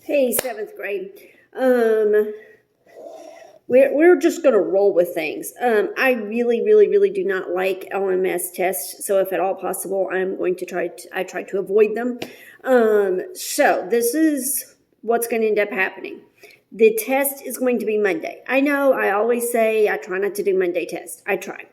Hey, seventh grade. We're just gonna roll with things. I really do not like LMS tests. So if at all possible, I'm going to I try to avoid them. So this is what's going to end up happening. The test is going to be Monday. I know I always say I try not to do Monday tests. I try.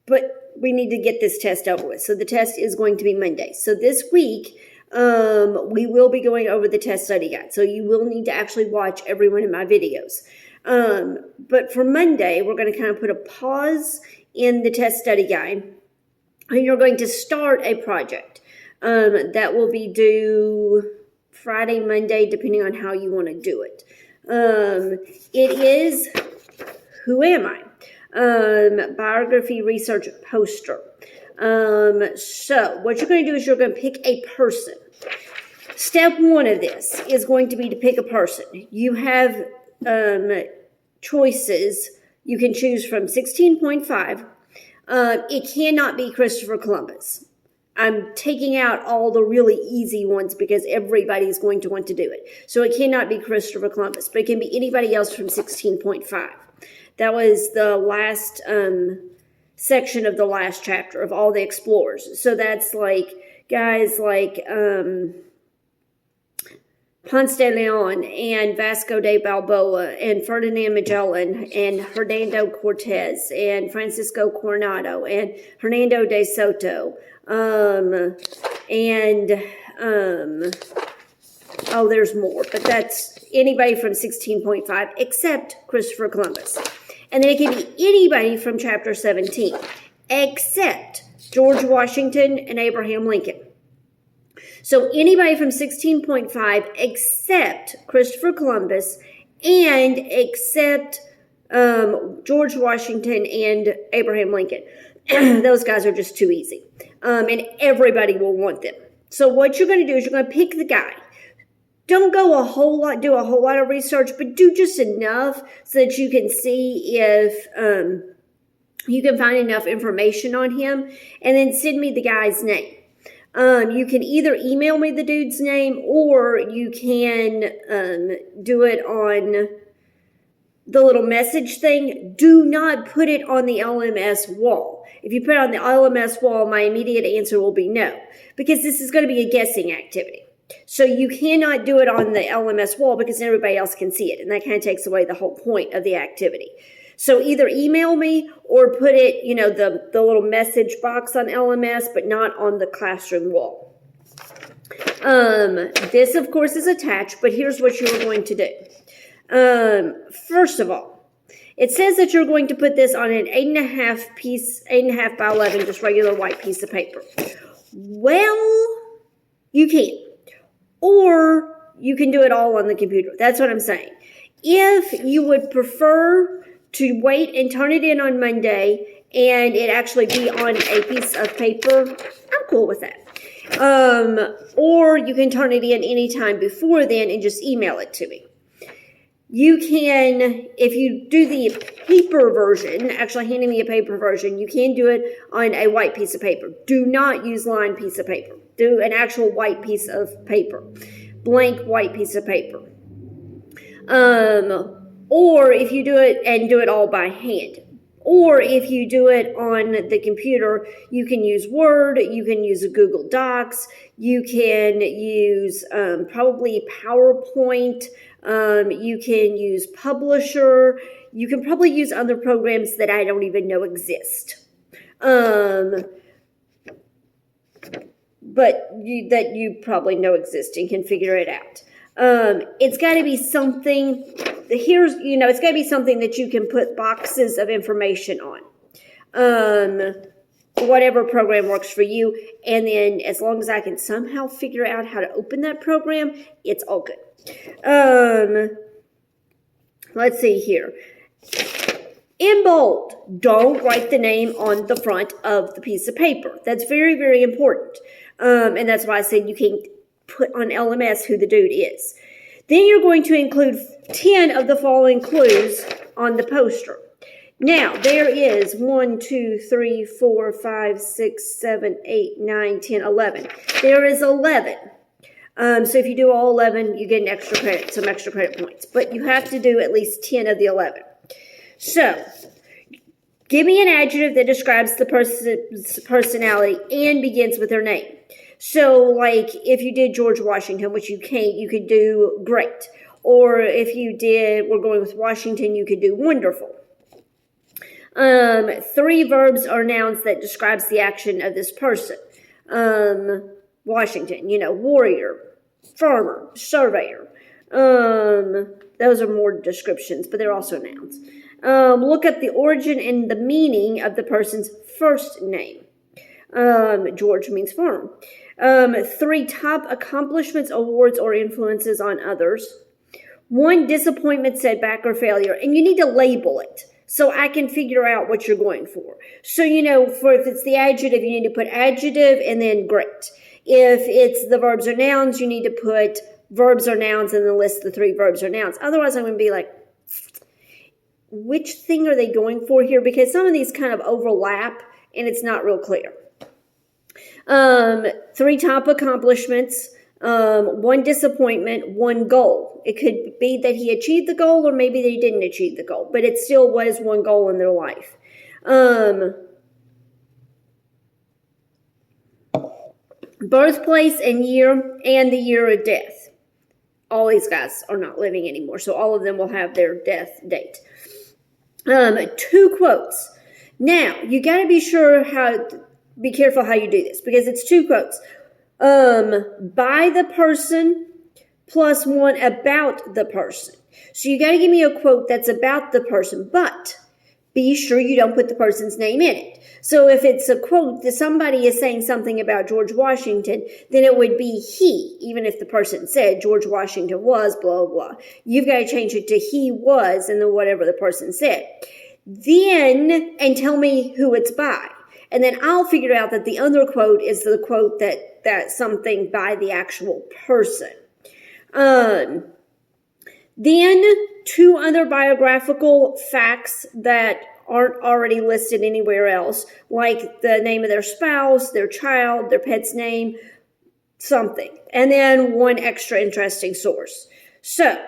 But we need to get this test over with. So the test is going to be Monday. So this week, we will be going over the test study guide. So you will need to actually watch every one of my videos. But for Monday, we're going to kind of put a pause in the test study guide. And you're going to start a project. That will be due Friday, Monday, depending on how you want to do it. It is Who Am I? Biography research poster. So what you're going to do is you're going to pick a person. Step one of this is going to be to pick a person. You have choices. You can choose from 16.5. It cannot be Christopher Columbus. I'm taking out all the really easy ones because everybody's going to want to do it. So it cannot be Christopher Columbus, but it can be anybody else from 16.5. That was the last section of the last chapter of all the explorers. So that's like guys like Ponce de Leon and Vasco de Balboa and Ferdinand Magellan and Hernando Cortez and Francisco Coronado and Hernando de Soto there's more, but that's anybody from 16.5 except Christopher Columbus. And then it can be anybody from chapter 17 except George Washington and Abraham Lincoln. So anybody from 16.5 except Christopher Columbus and except George Washington and Abraham Lincoln. Those guys are just too easy. And everybody will want them. So what you're going to do is you're going to pick the guy. Don't do a whole lot of research, but do just enough so that you can see if you can find enough information on him, and then send me the guy's name. You can either email me the dude's name, or you can do it on the little message thing. Do not put it on the LMS wall. If you put it on the LMS wall, my immediate answer will be no, because this is going to be a guessing activity. So you cannot do it on the LMS wall because everybody else can see it, and that kind of takes away the whole point of the activity. So either email me or put it, the little message box on LMS, but not on the classroom wall. This, of course, is attached, but here's what you're going to do. First of all, it says that you're going to put this on an 8.5 by 11, just regular white piece of paper. Well, you can. Or you can do it all on the computer. That's what I'm saying. If you would prefer to wait and turn it in on Monday and it actually be on a piece of paper, I'm cool with that. Or you can turn it in anytime before then and just email it to me. You can, if you do the paper version, actually handing me a paper version, you can do it on a white piece of paper. Do not use lined piece of paper. Do an actual white piece of paper. Blank white piece of paper. Or if you do it and do it all by hand. Or if you do it on the computer, you can use Word, you can use a Google Docs, you can use probably PowerPoint, you can use Publisher, you can probably use other programs that I don't even know exist. But that you probably know exist and can figure it out. It's got to be something, it's got to be something that you can put boxes of information on. Whatever program works for you. And then as long as I can somehow figure out how to open that program, it's all good. Let's see here. In bold, don't write the name on the front of the piece of paper. That's very, very important. And that's why I said you can put on LMS who the dude is. Then you're going to include 10 of the following clues on the poster. Now, there is 1, 2, 3, 4, 5, 6, 7, 8, 9, 10, 11. There is 11. So if you do all 11, you get an extra credit, some extra credit points. But you have to do at least 10 of the 11. So, give me an adjective that describes the person's personality and begins with their name. So, like, if you did George Washington, which you can't, you could do great. Or if you did, we're going with Washington, you could do wonderful. 3 verbs or nouns that describes the action of this person. Washington, warrior, farmer, surveyor. Those are more descriptions, but they're also nouns. Look up the origin and the meaning of the person's first name. George means farm. 3 top accomplishments, awards, or influences on others. 1 disappointment, setback, or failure. And you need to label it so I can figure out what you're going for. So, if it's the adjective, you need to put adjective and then great. If it's the verbs or nouns, you need to put verbs or nouns and then list the 3 verbs or nouns. Otherwise, I'm going to be like, which thing are they going for here? Because some of these kind of overlap and it's not real clear. 3 top accomplishments, 1 disappointment, 1 goal. It could be that he achieved the goal or maybe they didn't achieve the goal, but it still was 1 goal in their life. Birthplace and year and the year of death. All these guys are not living anymore, so all of them will have their death date. 2 quotes. Now, you got to be careful how you do this because it's 2 quotes. By the person plus 1 about the person. So you got to give me a quote that's about the person, but be sure you don't put the person's name in it. So if it's a quote that somebody is saying something about George Washington, then it would be he, even if the person said George Washington was blah, blah, blah. You've got to change it to he was and then whatever the person said. Then, and tell me who it's by. And then I'll figure out that the other quote is the quote that's something by the actual person. Then 2 other biographical facts that aren't already listed anywhere else, like the name of their spouse, their child, their pet's name, something. And then 1 extra interesting source. So,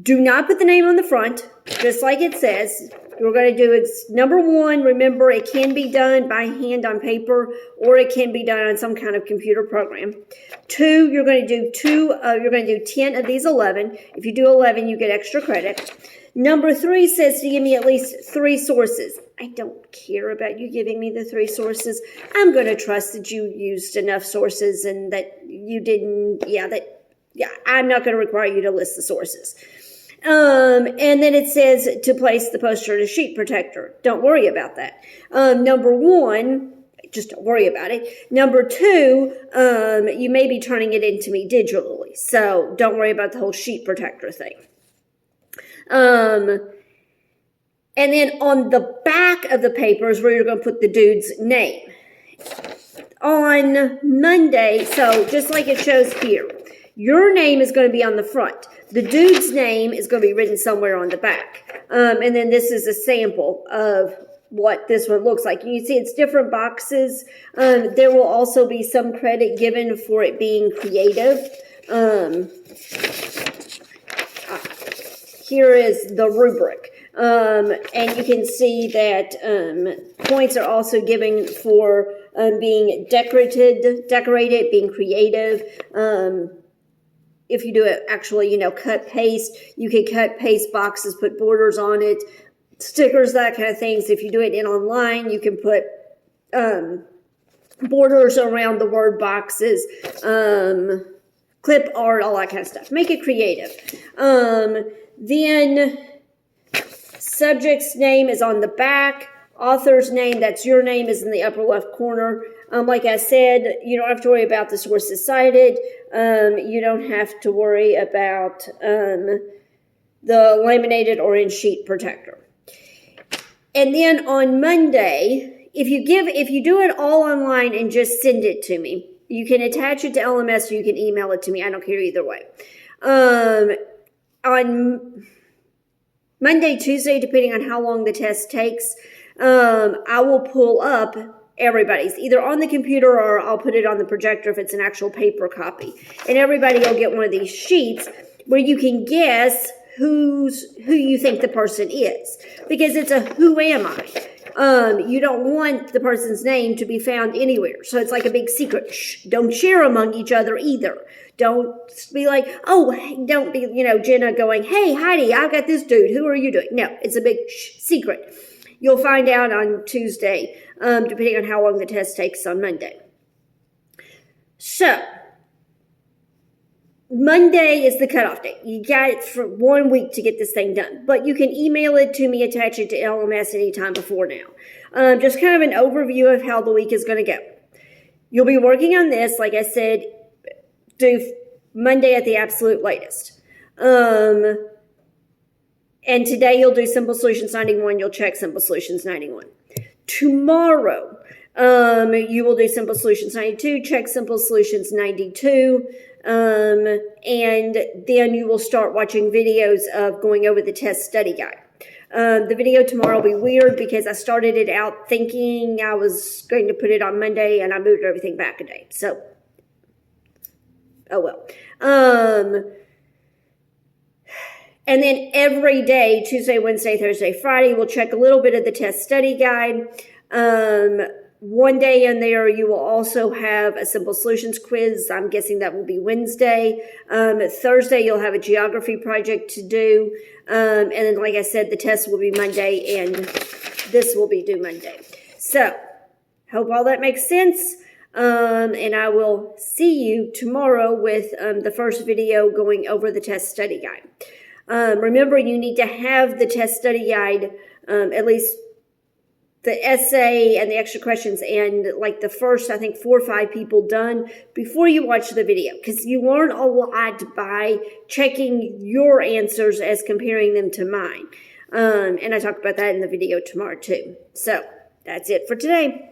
do not put the name on the front, just like it says. We're going to do number 1. Remember, it can be done by hand on paper, or it can be done on some kind of computer program. 2, you're going to do 10 of these 11. If you do 11, you get extra credit. Number 3 says to give me at least 3 sources. I don't care about you giving me the 3 sources. I'm going to trust that you used enough sources and that you didn't. I'm not going to require you to list the sources. And then it says to place the poster in a sheet protector. Don't worry about that. Number 1, just don't worry about it. Number 2, you may be turning it into me digitally. So don't worry about the whole sheet protector thing. And then on the back of the paper is where you're going to put the dude's name. On Monday, so just like it shows here, your name is going to be on the front. The dude's name is going to be written somewhere on the back. And then this is a sample of what this one looks like. You can see it's different boxes. There will also be some credit given for it being creative. Here is the rubric. And you can see that points are also given for being decorated, being creative. If you do it actually, cut, paste, you can cut, paste boxes, put borders on it, stickers, that kind of things. If you do it online, you can put borders around the word boxes, clip art, all that kind of stuff. Make it creative. Then subject's name is on the back. Author's name, that's your name, is in the upper left corner. Like I said, you don't have to worry about the sources cited. You don't have to worry about the laminated or in sheet protector. And then on Monday, if you do it all online and just send it to me, you can attach it to LMS or you can email it to me. I don't care either way. On Monday, Tuesday, depending on how long the test takes, I will pull up everybody's, either on the computer or I'll put it on the projector if it's an actual paper copy. And everybody will get one of these sheets where you can guess who you think the person is, because it's a who am I. You don't want the person's name to be found anywhere. So it's like a big secret. Shh, don't share among each other either. Don't be like, oh, don't be, Jenna going, hey, Heidi, I got this dude. Who are you doing? No, it's a big secret. You'll find out on Tuesday, depending on how long the test takes on Monday. So, Monday is the cutoff date. You got it for 1 week to get this thing done. But you can email it to me, attach it to LMS anytime before now. Just kind of an overview of how the week is going to go. You'll be working on this, like I said, do Monday at the absolute latest. And today you'll do Simple Solutions 91. You'll check Simple Solutions 91. Tomorrow, you will do Simple Solutions 92, check Simple Solutions 92. And then you will start watching videos of going over the test study guide. The video tomorrow will be weird because I started it out thinking I was going to put it on Monday and I moved everything back a day. So, oh well. And then every day, Tuesday, Wednesday, Thursday, Friday, we'll check a little bit of the test study guide. One day in there, you will also have a Simple Solutions quiz. I'm guessing that will be Wednesday. Thursday, you'll have a geography project to do. And then, like I said, the test will be Monday, and this will be due Monday. So, hope all that makes sense. And I will see you tomorrow with the first video going over the test study guide. Remember, you need to have the test study guide, at least the essay and the extra questions and like the first, I think, 4 or 5 people done before you watch the video, because you learn a lot by checking your answers as comparing them to mine. And I talk about that in the video tomorrow too. So that's it for today.